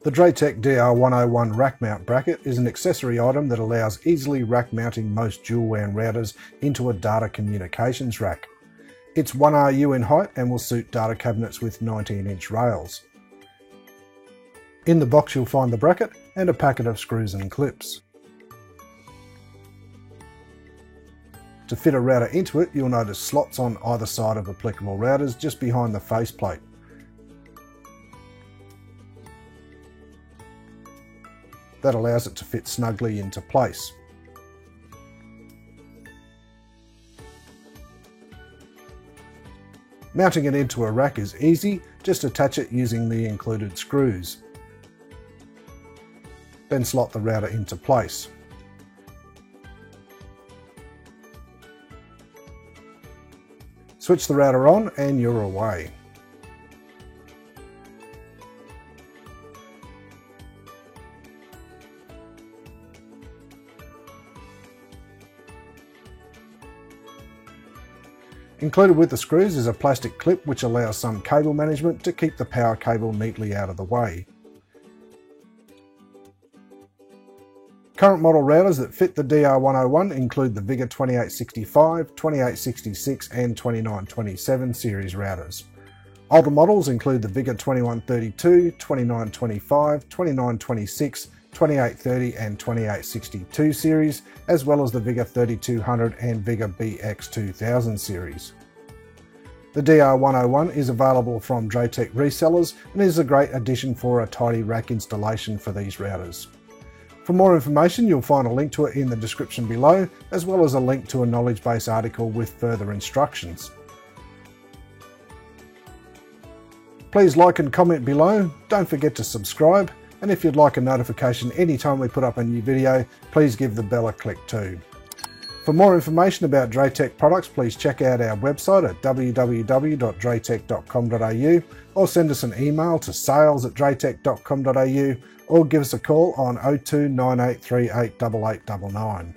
The Draytech DR101 rack mount bracket is an accessory item that allows easily rack mounting most dual WAN routers into a data communications rack. It's 1 RU in height and will suit data cabinets with 19-inch rails. In the box you'll find the bracket and a packet of screws and clips. To fit a router into it, you'll notice slots on either side of applicable routers just behind the faceplate. That allows it to fit snugly into place. Mounting it into a rack is easy, just attach it using the included screws. Then slot the router into place. Switch the router on and you're away. Included with the screws is a plastic clip which allows some cable management to keep the power cable neatly out of the way. Current model routers that fit the DR101 include the VIGA 2865, 2866 and 2927 series routers. Older models include the VIGA 2132, 2925, 2926, 2830 and 2862 series, as well as the VIGA 3200 and VIGA BX2000 series. The DR101 is available from Draytech resellers and is a great addition for a tidy rack installation for these routers. For more information, you'll find a link to it in the description below, as well as a link to a knowledge base article with further instructions. Please like and comment below, don't forget to subscribe, and if you'd like a notification anytime we put up a new video, please give the bell a click too. For more information about Draytech products, please check out our website at www.draytech.com.au or send us an email to sales@draytech.com.au or give us a call on 02 9838 8899.